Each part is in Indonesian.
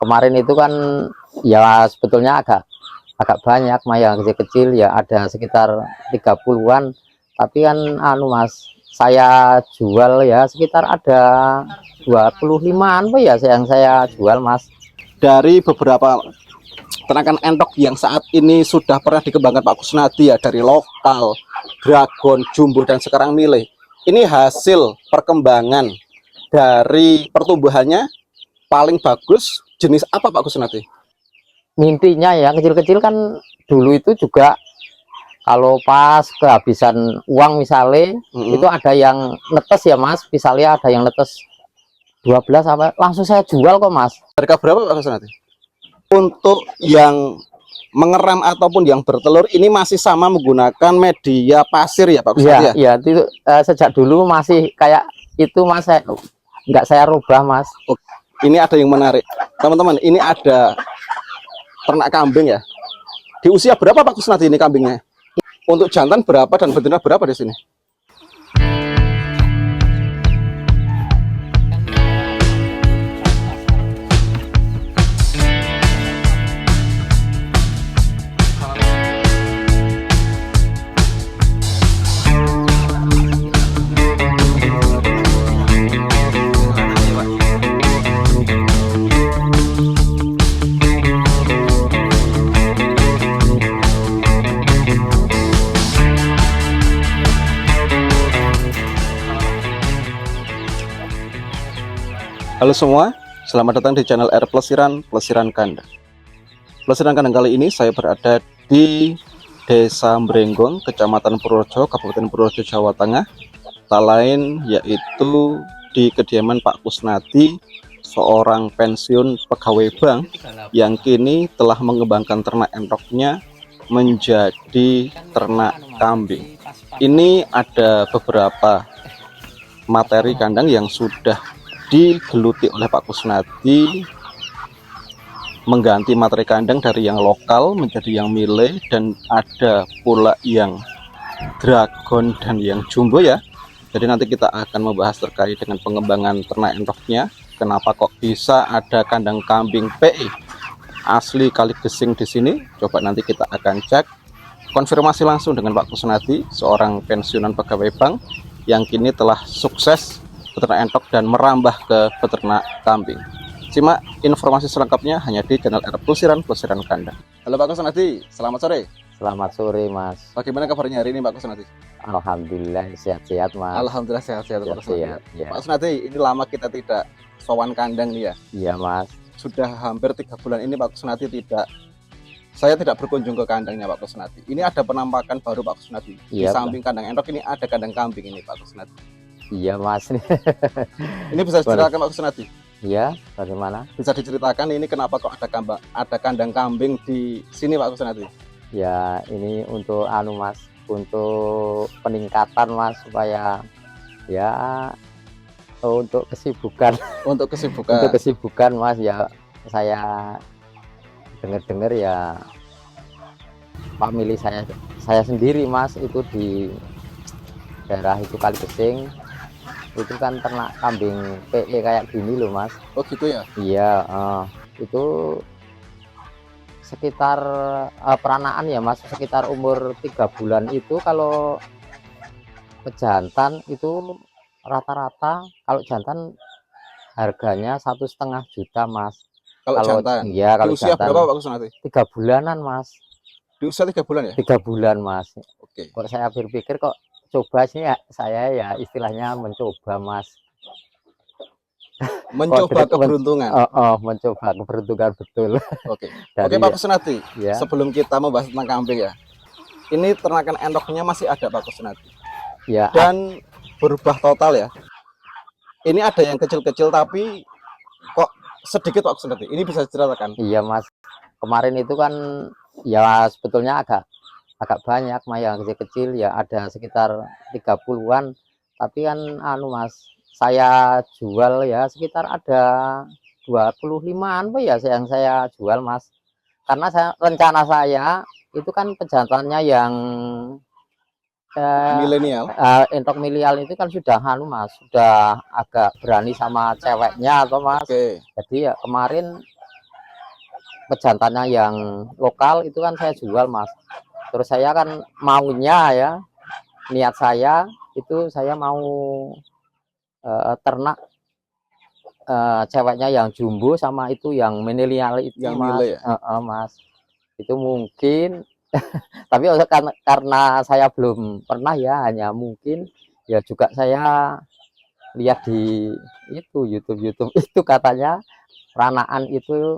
kemarin itu kan ya sebetulnya agak banyak mah yang kecil-kecil ya, ada sekitar 30-an, tapi kan Mas, saya jual ya sekitar ada 25-an Pak ya yang saya jual Mas. Dari beberapa ternakan entok yang saat ini sudah pernah dikembangkan Pak Kusnadi ya, dari lokal, dragon, jumbo, dan sekarang milih, ini hasil perkembangan dari pertumbuhannya paling bagus jenis apa Pak Kusnadi? Mimpinya ya kecil-kecil kan dulu itu juga kalau pas kehabisan uang misalnya itu ada yang netes ya Mas, misalnya ada yang netes 12 apa langsung saya jual kok Mas. Harga berapa Pak Kusnadi? Untuk yang mengeram ataupun yang bertelur ini masih sama menggunakan media pasir ya Pak Kusnadi ya? Iya, itu sejak dulu masih kayak itu Mas, nggak saya rubah Mas. Oh, ini ada yang menarik teman-teman, ini ada ternak kambing ya. Di usia berapa Pak Kusnadi ini kambingnya? Untuk jantan berapa dan betina berapa di sini? Halo semua, selamat datang di channel R Plesiran Kandang. Plesiran Kandang kali ini saya berada di Desa Mbrenggong, Kecamatan Purworejo, Kabupaten Purworejo, Jawa Tengah. Tak lain yaitu di kediaman Pak Kusnadi, seorang pensiun pegawai bank yang kini telah mengembangkan ternak entoknya menjadi ternak kambing. Ini ada beberapa materi kandang yang sudah digeluti oleh Pak Kusnadi, mengganti materi kandang dari yang lokal menjadi yang milih, dan ada pula yang dragon dan yang jumbo ya. Jadi nanti kita akan membahas terkait dengan pengembangan ternak entoknya, kenapa kok bisa ada kandang kambing PE asli Kali Gesing di sini. Coba nanti kita akan cek, konfirmasi langsung dengan Pak Kusnadi, seorang pensiunan pegawai bank yang kini telah sukses peternak entok dan merambah ke peternak kambing. Simak informasi selengkapnya hanya di channel R Plesiran Kandang. Halo Pak Kusnadi, selamat sore. Selamat sore Mas. Bagaimana kabarnya hari ini Pak Kusnadi? Alhamdulillah sehat-sehat Mas. Alhamdulillah sehat-sehat Pak Kusnadi. Ya. Pak Kusnadi, ini lama kita tidak sowan kandang nih ya. Iya Mas. Sudah hampir 3 bulan ini Pak Kusnadi saya tidak berkunjung ke kandangnya Pak Kusnadi. Ini ada penampakan baru Pak Kusnadi. Di samping kandang entok ini ada kandang kambing ini Pak Kusnadi. Iya Mas. Ini bisa diceritakan Pak Kusnadi? Iya, bagaimana? Bisa diceritakan ini kenapa kok ada kandang kambing di sini Pak Kusnadi? Ya ini untuk Mas, untuk peningkatan Mas, supaya ya untuk kesibukan. Untuk kesibukan. Untuk kesibukan Mas ya, saya dengar-dengar ya famili saya sendiri Mas itu di daerah itu Kali Gesing itu kan ternak kambing PE kayak gini loh Mas. Oh gitu ya? Iya, itu sekitar peranaan ya Mas, sekitar umur 3 bulan itu kalau pejantan itu rata-rata kalau jantan harganya 1,5 juta Mas. Kalau jantan? Iya, kalau di usia jantan, berapa Pak Kusnadi? 3 bulanan Mas. Di usia 3 bulan ya? 3 bulan Mas. Oke. Kalau saya berpikir kok coba sih ya, saya ya istilahnya mencoba Mas. Mencoba keberuntungan. Mencoba keberuntungan betul. Oke. Oke Pak Kusnadi, ya. Sebelum kita membahas tentang kambing ya, ini ternakan entoknya masih ada Pak Kusnadi. Ya. Dan berubah total ya. Ini ada yang kecil-kecil tapi kok sedikit Pak Kusnadi. Ini bisa diceritakan? Iya Mas. Kemarin itu kan ya sebetulnya agak banyak mah yang kecil-kecil ya, ada sekitar 30-an, tapi kan Mas, saya jual ya sekitar ada 25-an Pak ya yang saya jual Mas, karena rencana saya itu kan pejantannya yang milenial, entok milial itu kan sudah Mas, sudah agak berani sama ceweknya atau Mas. Oke. Jadi ya kemarin pejantannya yang lokal itu kan saya jual mas. Terus saya kan maunya ya, niat saya itu saya mau ternak ceweknya yang jumbo sama itu yang milenial itu Yang mas. nilai ya. Mas itu mungkin tapi karena saya belum pernah ya, hanya mungkin ya juga saya lihat di itu YouTube itu katanya ranaan itu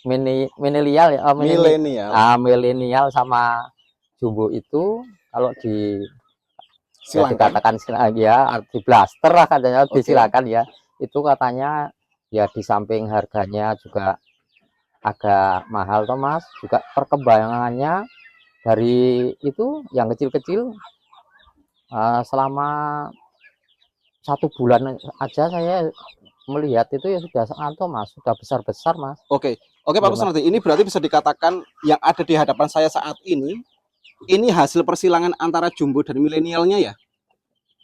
milenial ya, Milenial. milenial sama jumbo itu kalau di ya Silangkan. dikatakan ya di blaster lah katanya, Oke. disilakan ya. Itu katanya ya di samping harganya juga agak mahal toh mas, juga perkembangannya dari itu yang kecil-kecil selama 1 bulan aja saya melihat itu ya sudah sangat mas, sudah besar-besar mas. Oke, oke Pak Ya, mas. Kusnadi, ini berarti bisa dikatakan yang ada di hadapan saya saat ini hasil persilangan antara jumbo dan milenialnya ya?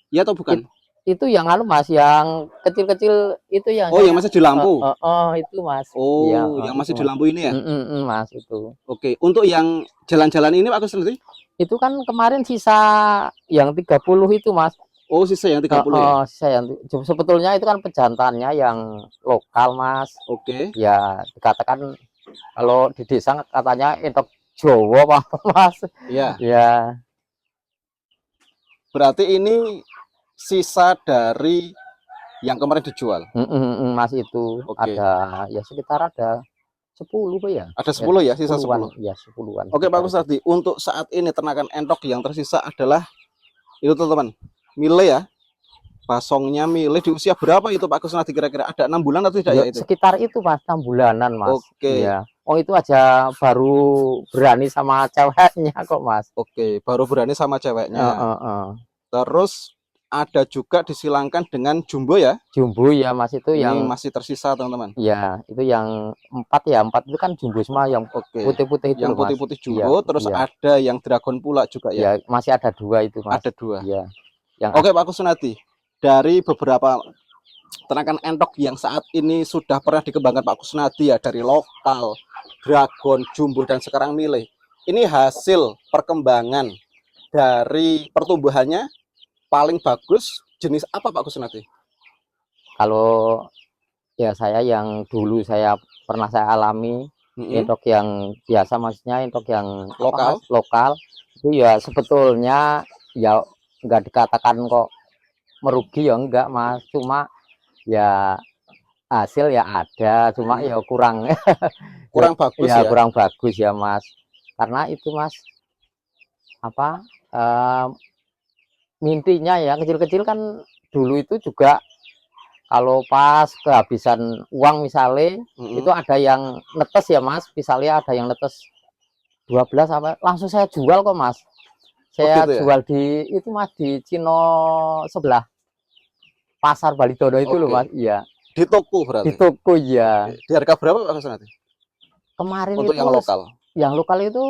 Ya atau bukan? Itu yang anu mas, yang kecil-kecil itu yang Oh, yang masih di lampu. itu mas. Iya, Oh, yang itu masih di mas. lampu ini ya? Mas itu. Oke, untuk yang jalan-jalan ini Pak Kusnadi? Itu kan kemarin sisa yang 30 itu mas. Oh, sisa yang 30 ya? Sisa yang sebetulnya itu kan pejantannya yang lokal mas. Oke. Ya dikatakan kalau di desa katanya entok Jawa pak mas. Iya. Ya. Berarti ini sisa dari yang kemarin dijual. Mas itu Oke. ada ya sekitar ada 10 pak ya. Ada 10 ya, sisa 10. Ya 10-an. Oke Pak Kusnadi, untuk saat ini ternakan entok yang tersisa adalah itu teman-teman, Mile ya. Basongnya Mile di usia berapa itu Pak Kusnadi kira-kira? Ada 6 bulan atau tidak ya itu? Sekitar itu mas, 6 bulanan mas. Oke. Iya. Oh itu aja baru berani sama ceweknya kok mas. Oke, baru berani sama ceweknya. Terus ada juga disilangkan dengan jumbo ya? Jumbo ya mas, itu ini yang masih tersisa teman-teman. Ya itu yang 4 ya, 4 itu kan jumbo semua yang putih-putih itu. Yang putih-putih jumbo, terus ada yang dragon pula juga ya? Ya masih ada 2 itu mas. Ada 2. Ya. Yang Oke Pak Kusnadi, dari beberapa ternakan entok yang saat ini sudah pernah dikembangkan Pak Kusnadi ya, dari lokal, dragon, jumbo, dan sekarang Mile. Ini hasil perkembangan dari pertumbuhannya paling bagus jenis apa Pak Kusnadi? Kalau ya saya yang dulu pernah saya alami, entok yang biasa maksudnya entok yang lokal itu ya sebetulnya ya enggak dikatakan kok merugi ya enggak mas, cuma ya hasil ya ada, cuma ya kurang bagus ya, kurang bagus ya mas, karena itu mas apa mintinya ya kecil-kecil kan dulu itu juga kalau pas kehabisan uang misalnya itu ada yang netes ya mas, misalnya ada yang netes 12 apa langsung saya jual kok mas. Saya jual di itu mas, di Cino sebelah pasar Balidono itu loh mas. Iya, di toko berarti. Di toko ya. Di harga berapa Pak Kusnadi? Kemarin untuk itu yang lokal itu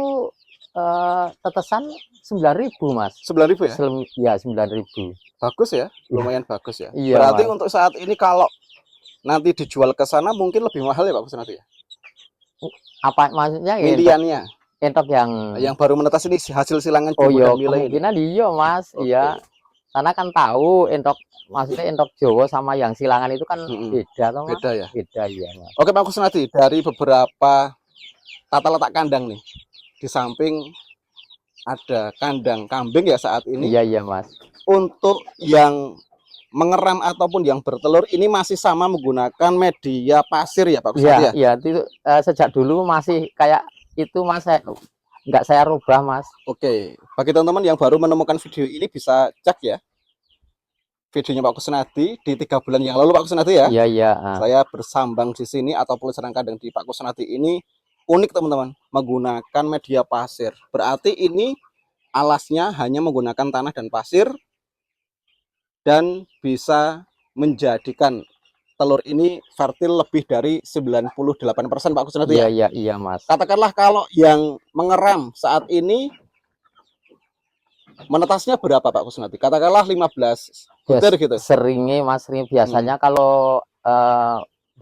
tetesan 9.000 mas. 9.000 ya? Ya 9.000. Bagus ya, lumayan bagus ya. Iya, berarti mas. Untuk saat ini kalau nanti dijual ke sana mungkin lebih mahal ya Pak Kusnadi ya? Apa maksudnya? Miliannya. Entok yang baru menetas ini hasil silangan jumbo dan Mile kemungkinan iya mas. Iya, karena kan tahu entok maksudnya entok Jawa sama yang silangan itu kan beda toh mas. Beda ya? Beda ya mas. Oke Pak Kusnadi, dari beberapa tata letak kandang nih, di samping ada kandang kambing ya saat ini. Iya mas. Untuk yang mengeram ataupun yang bertelur ini masih sama menggunakan media pasir ya Pak Kusnadi ya? Iya, itu sejak dulu masih kayak itu mas, nggak saya rubah mas. Oke, bagi teman-teman yang baru menemukan video ini bisa cek ya videonya Pak Kusnadi di 3 bulan yang lalu Pak Kusnadi ya. Iya. Saya bersambang di sini atau pelesaran kandang di Pak Kusnadi ini unik teman-teman, menggunakan media pasir. Berarti ini alasnya hanya menggunakan tanah dan pasir dan bisa menjadikan telur ini fertil lebih dari 98% Pak Kusnadi ya? Iya mas. Katakanlah kalau yang mengeram saat ini menetasnya berapa Pak Kusnadi? Katakanlah 15 butir gitu. Seringnya mas, biasanya kalau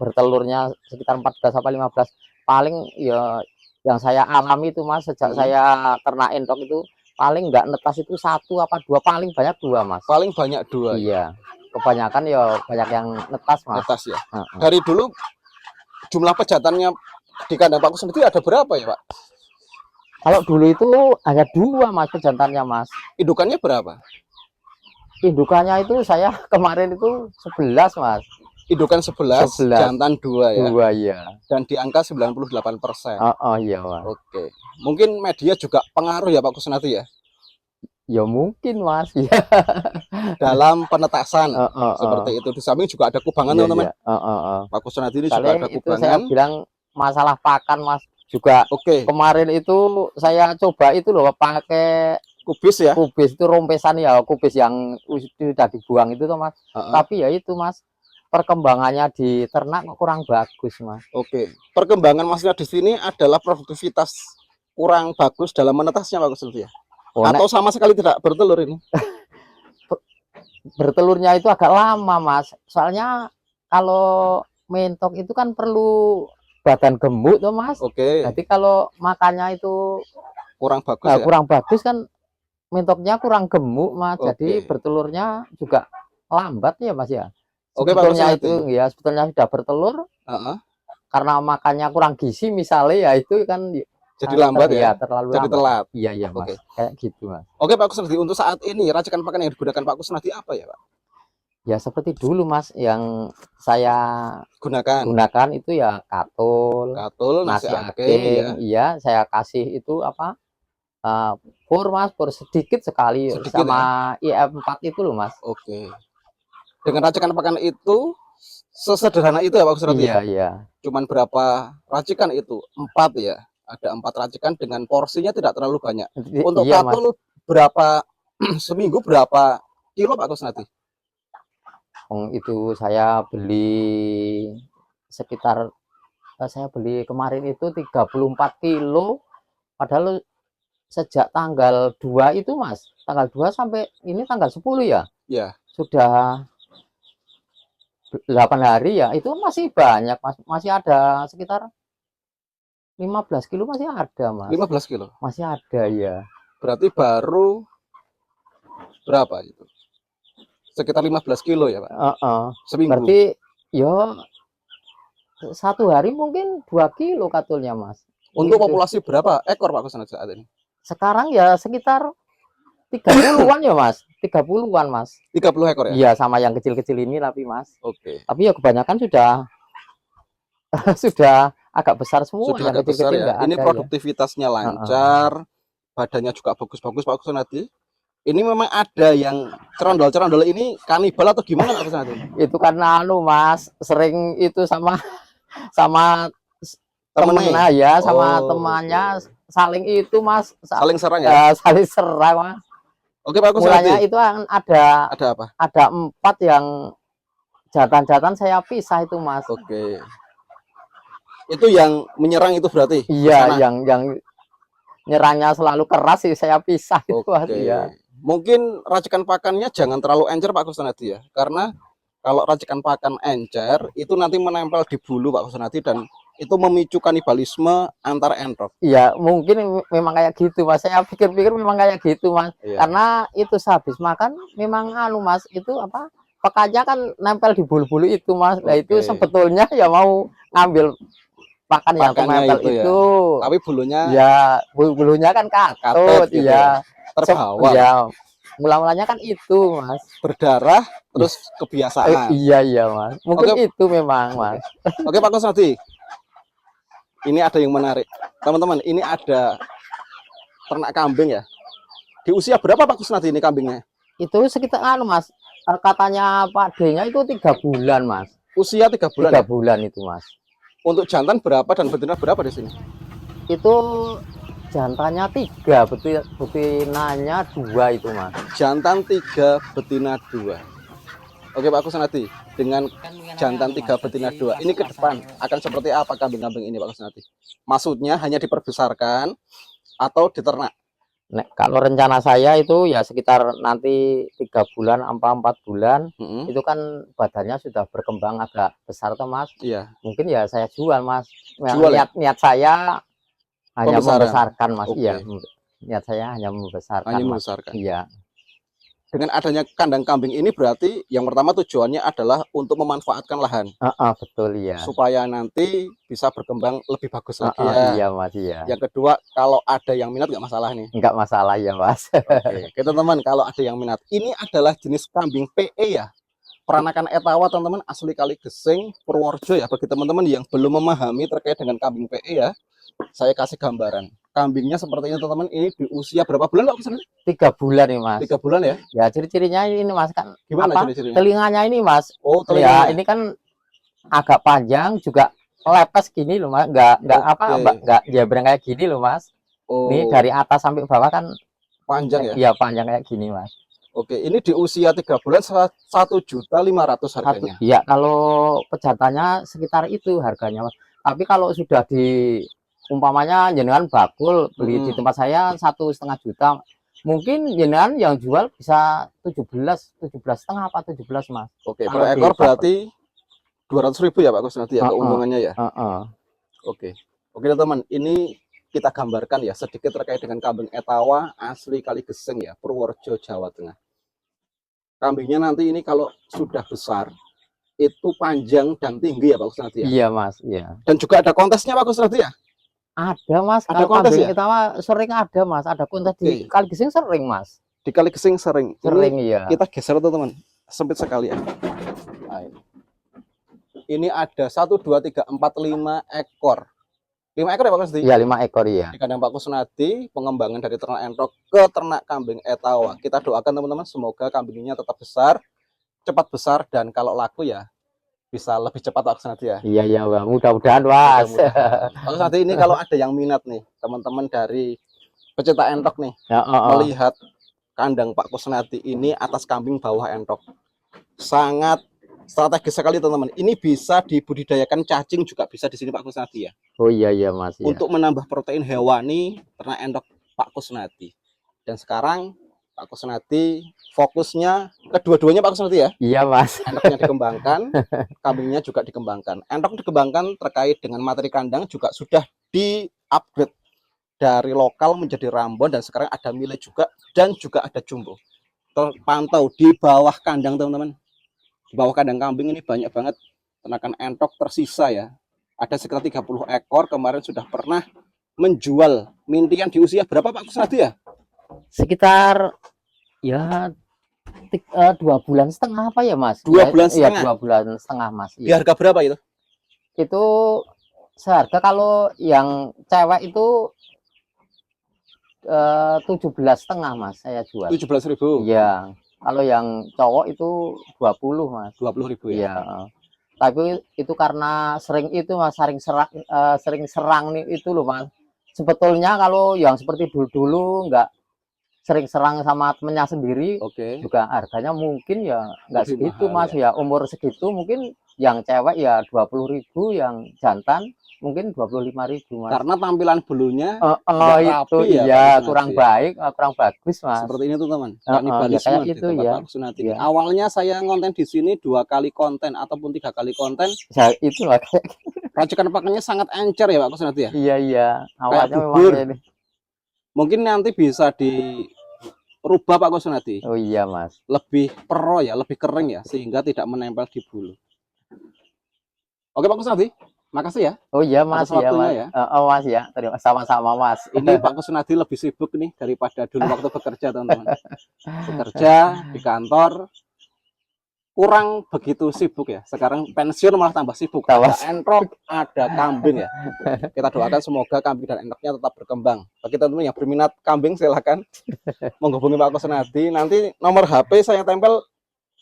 bertelurnya sekitar 14 sampai 15. Paling ya yang saya alami itu Mas, sejak saya ternak entok itu paling nggak netas itu 1 apa 2, paling banyak 2 Mas. Paling banyak 2 ya. Iya, kebanyakan ya banyak yang netas Mas. Netas ya. Dari dulu jumlah pejantannya di kandang Pak Kus sendiri ada berapa ya Pak? Kalau dulu itu hanya 2 Mas pejantannya Mas. Indukannya berapa? Indukannya itu saya kemarin itu 11 Mas. Indukan 11, jantan 2 ya. 2 ya. Dan di angka 98%. Oh iya Mas. Oke. Mungkin media juga pengaruh ya Pak Kusnadi ya? Ya mungkin Mas ya. Dalam penetasan seperti itu. Di samping juga ada kubangan teman-teman. Pak Kusnadi ini juga ada kubangan. Saya bilang masalah pakan Mas juga. Kemarin itu saya coba itu loh pakai kubis ya. Kubis itu rompesan ya, kubis yang sudah dibuang itu toh Mas. Tapi ya itu Mas, perkembangannya di ternak kurang bagus Mas. Perkembangan Masnya di sini adalah produktivitas kurang bagus dalam menetasnya Pak Kusnadi ya? Atau sama sekali tidak bertelur ini? Bertelurnya itu agak lama Mas. Soalnya kalau mentok itu kan perlu badan gemuk tuh Mas. Jadi kalau makannya itu kurang bagus ya? Kurang bagus kan mentoknya kurang gemuk Mas. Jadi bertelurnya juga lambat ya Mas ya. Sebetulnya itu ya sebetulnya sudah bertelur. Karena makannya kurang gizi misalnya ya itu kan jadi lambat ya? Terlalu jadi lambat. Telat. Iya Mas. Kayak gitu Mas. Pak Kusnadi, untuk saat ini racikan pakan yang digunakan Pak Kusnadi apa ya Pak? Ya seperti dulu Mas, yang saya gunakan itu ya katul, nasi aking, ya saya kasih itu apa pur Mas, pur sedikit sekali sama ya? IF4 itu loh Mas. Dengan racikan pakan itu sesederhana itu ya Pak Kusnadi? Iya. Cuman berapa racikan itu? 4 ya? Ada 4 racikan dengan porsinya tidak terlalu banyak. Untuk katul berapa seminggu berapa kilo Pak Kusnadi? Itu saya beli sekitar saya beli kemarin itu 34 kilo, padahal sejak tanggal 2 itu Mas, tanggal 2 sampai ini tanggal 10 ya? Iya. Sudah 8 hari ya, itu masih banyak Mas, masih ada sekitar 15 kilo masih ada Mas. 15 kilo? Masih ada ya. Berarti baru berapa itu? Sekitar 15 kilo ya Pak? Seminggu? Berarti ya 1 hari mungkin 2 kilo katulnya Mas. Untuk populasi berapa ekor Pak Kusnadi saat ini? Sekarang ya sekitar 30-an ya Mas. 30-an Mas. 30 ekor ya? Iya, sama yang kecil-kecil ini tapi Mas. Tapi ya kebanyakan sudah agak besar semua. Sudah agak besar ya? Ini produktivitasnya lancar, badannya juga bagus-bagus Pak Kusnadi. Ini memang ada yang cerondol-cerondol ini kanibal atau gimana Pak Kusnadi? Itu karena Mas, sering itu sama temennya ya, sama temannya saling itu Mas. Saling serang ya? Saling serang Mas. Pak Kusnadi. Mulanya itu ada apa? Ada 4 yang jantan-jantan saya pisah itu Mas. Itu yang menyerang itu berarti? Iya, yang nyerangnya selalu keras sih saya pisah itu Mas. Iya. Mungkin racikan pakannya jangan terlalu encer Pak Kusnadi ya, karena kalau racikan pakan encer itu nanti menempel di bulu Pak Kusnadi dan itu memicu kanibalisme antar entok. Iya, mungkin memang kayak gitu Mas. Saya pikir-pikir memang kayak gitu Mas. Karena itu sehabis makan memang Mas, itu apa? Pekannya kan nempel di bulu-bulu itu Mas. Nah itu sebetulnya ya mau ngambil pakan yang nempel itu. Ya. Tapi bulunya bulunya kan katut gitu ya. Terbawa. Ya, mula-mulanya kan itu Mas. Berdarah terus kebiasaan. Iya Mas. Mungkin itu memang Mas. Pak Kusnadi. Ini ada yang menarik. Teman-teman, ini ada ternak kambing ya. Di usia berapa Pak Kusnadi ini kambingnya? Itu sekitar Mas. Katanya Pak D-nya itu 3 bulan Mas. Usia 3 bulan. 3 bulan itu Mas. Untuk jantan berapa dan betina berapa di sini? Itu jantannya 3, betinanya 2 itu Mas. Jantan 3, betina 2. Pak Kusnadi, dengan jantan 3, betina 2, ini ke depan akan seperti apa kambing-kambing ini Pak Kusnadi? Maksudnya hanya diperbesarkan atau diternak? Kalau rencana saya itu ya sekitar nanti 3 bulan, 4 bulan, Mm-mm. itu kan badannya sudah berkembang agak besar toh Mas. Iya, Mungkin ya saya jual Mas. jual ya, Niat saya hanya pembesaran. membesarkan Mas. Iya, Oke, niat saya hanya membesarkan hanya Mas. membesarkan. Iya. Dengan adanya kandang kambing ini berarti yang pertama tujuannya adalah untuk memanfaatkan lahan Betul ya. supaya nanti bisa berkembang lebih bagus lagi ya. Iya Mas, iya. Yang kedua, kalau ada yang minat nggak masalah nih. Enggak masalah ya Mas. Oke, kita teman kalau ada yang minat. Ini adalah jenis kambing PE ya. Peranakan Etawa teman-teman, asli Kaligesing, Purworejo ya. Bagi teman-teman yang belum memahami terkait dengan kambing PE ya, saya kasih gambaran. Kambingnya seperti ini teman-teman. Ini di usia berapa bulan Pak? 3 bulan nih Mas. 3 bulan ya. Ya ciri-cirinya ini Mas kan Gimana apa? ciri-cirinya? Telinganya ini Mas. Oh, Ya telinganya. ini kan agak panjang juga lepes gini loh Mas. Enggak jebrang kayak gini loh Mas. Oh, Ini dari atas sampai bawah kan panjang ya. Iya panjang kayak gini Mas. Oke, ini di usia 3 bulan 1.500.000 harganya. Iya kalau pejantannya sekitar itu harganya Mas. Tapi kalau sudah di umpamanya jenengan bakul beli di tempat saya 1,5 juta, mungkin jenengan yang jual bisa 17,5 apa 17 Mas. Oke, Kalau per ekor di- berarti 200.000 ya Pak Kusnadi ya keuntungannya ya. Oke, oke teman, ini kita gambarkan ya sedikit terkait dengan kambing Etawa asli Kaligesing ya, Purworejo, Jawa Tengah. Kambingnya nanti ini kalau sudah besar itu panjang dan tinggi ya Pak Kusnadi ya. Iya Mas, iya. Dan juga ada kontesnya Pak Kusnadi ya. Ada Mas, Ada kalau kontes kambing ya? Etawa sering ada Mas, ada kontes di Oke. Kaligesing sering Mas. Di Kaligesing sering. Sering Ini iya. kita geser tuh teman, sempit sekali ya. Nah, ini ada 1, 2, 3, 4, 5 ekor. 5 ekor ya Pak Kusnadi? Iya 5 ekor iya. Di kandang Pak Kusnadi, pengembangan dari ternak entok ke ternak kambing Etawa. Kita doakan teman-teman semoga kambingnya tetap besar, cepat besar, dan kalau laku ya bisa lebih cepat Pak Kusnadi ya. Iya iya Bang. Mudah-mudahan Mas. Pak Kusnadi ini kalau ada yang minat nih, teman-teman dari pecinta entok nih, melihat kandang Pak Kusnadi ini atas kambing bawah entok. Sangat strategis sekali teman-teman. Ini bisa dibudidayakan cacing juga bisa di sini Pak Kusnadi ya. Oh iya iya Mas. Iya. Untuk menambah protein hewani ternak endok Pak Kusnadi. Dan sekarang Pak Kusnadi fokusnya kedua-duanya Pak Kusnadi ya. Iya Mas. Endoknya dikembangkan, kambingnya juga dikembangkan. Endok dikembangkan terkait dengan materi kandang juga sudah di-upgrade dari lokal menjadi Rambon dan sekarang ada Mile juga dan juga ada Jumbo. Terpantau di bawah kandang teman-teman. Di bawah kandang kambing ini banyak banget ternakan entok tersisa ya. Ada sekitar 30 ekor, kemarin sudah pernah menjual mintian di usia berapa Pak Kusnadi ya? Sekitar ya 2,5 bulan apa ya Mas? 2,5 bulan? Iya 2,5 bulan Mas. Di harga berapa itu? Itu seharga kalau yang cewek itu 17,5 Mas saya jual. 17.000. Iya. Kalau yang cowok itu 20 Mas. 20.000 ya. Iya. Tapi itu karena sering itu Mas, sering serang nih itu loh Mas. Sebetulnya kalau yang seperti dulu-dulu nggak sering serang sama temennya sendiri, juga harganya mungkin ya nggak segitu Mas ya. Umur segitu mungkin yang cewek ya 20.000, yang jantan mungkin 25.000 Mas. Karena tampilan bulunya itu ya kurang baik, kurang bagus Mas. Seperti ini tuh teman. Ya, kayak itu ya. Ya. Awalnya saya ngonten di sini 2 kali konten ataupun 3 kali konten. Ya, itu lah. Racikan pakannya sangat encer ya Pak Kusnadi ya. Iya iya. Awalnya memang ini. Mungkin nanti bisa dirubah Pak Kusnadi. Oh iya Mas. Lebih pro ya, lebih kering ya, sehingga tidak menempel di bulu. Oke Pak Kusnadi, makasih ya. Oh iya Mas ya Mas. Ya. Mas ya, terima sama-sama Mas. Ini Pak Kusnadi lebih sibuk nih daripada dulu waktu bekerja teman-teman. Bekerja di kantor kurang begitu sibuk ya. Sekarang pensiun malah tambah sibuk. Ada entok, ada kambing ya. Kita doakan semoga kambing dan enoknya tetap berkembang. Bagi teman-teman yang berminat kambing silahkan menghubungi Pak Kusnadi. Nanti nomor HP saya tempel.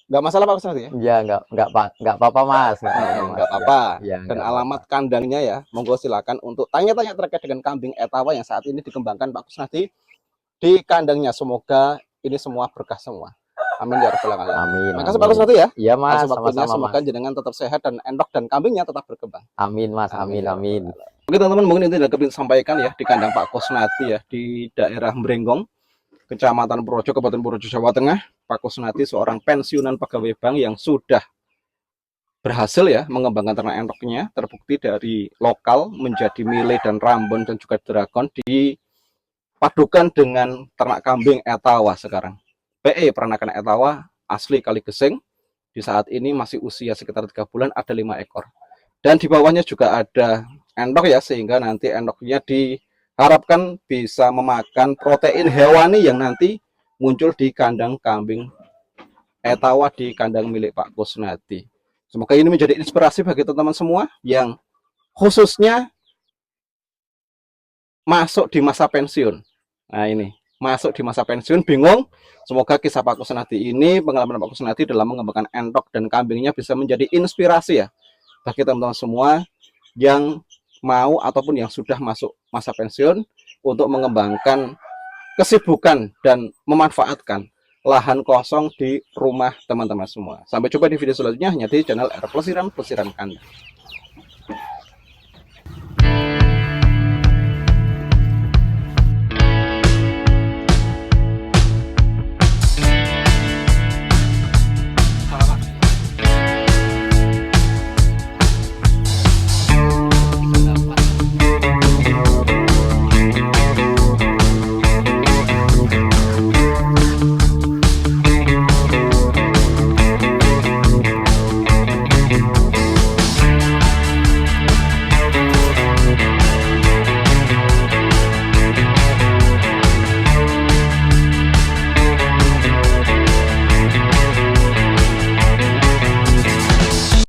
Nggak masalah Pak Kusnadi ya? Iya, nggak apa-apa Mas. Nggak apa-apa. Ya, dan alamat kandangnya ya, monggo silakan untuk tanya-tanya terkait dengan kambing Etawa yang saat ini dikembangkan Pak Kusnadi di kandangnya. Semoga ini semua berkah semua. Amin ya rabbal alamin. Amin. Makasih Pak Kusnadi ya. Iya Mas, sama-sama. Semoga jenengan tetap sehat dan endok dan kambingnya tetap berkembang. Amin Mas, amin. Oke teman-teman, mungkin itu sudah kami sampaikan ya di kandang Pak Kusnadi ya di daerah Mbrengkong. Kecamatan Purworejo, Kabupaten Purworejo, Jawa Tengah. Pak Kusnadi seorang pensiunan pegawai bank yang sudah berhasil ya mengembangkan ternak endoknya, terbukti dari lokal menjadi Mile dan Rambon dan juga Dragon dipadukan dengan ternak kambing Etawa sekarang. PE peranakan Etawa asli Kaligeseng, di saat ini masih usia sekitar 3 bulan, ada 5 ekor. Dan di bawahnya juga ada endok ya, sehingga nanti endoknya diharapkan bisa memakan protein hewani yang nanti muncul di kandang kambing Etawa di kandang milik Pak Kusnadi. Semoga ini menjadi inspirasi bagi teman-teman semua yang khususnya masuk di masa pensiun. Nah ini, masuk di masa pensiun, bingung. Semoga kisah Pak Kusnadi ini, pengalaman Pak Kusnadi dalam mengembangkan endok dan kambingnya bisa menjadi inspirasi ya bagi teman-teman semua yang mau ataupun yang sudah masuk masa pensiun untuk mengembangkan kesibukan dan memanfaatkan lahan kosong di rumah teman-teman semua. Sampai jumpa di video selanjutnya hanya di channel R Pelesiran Kandang.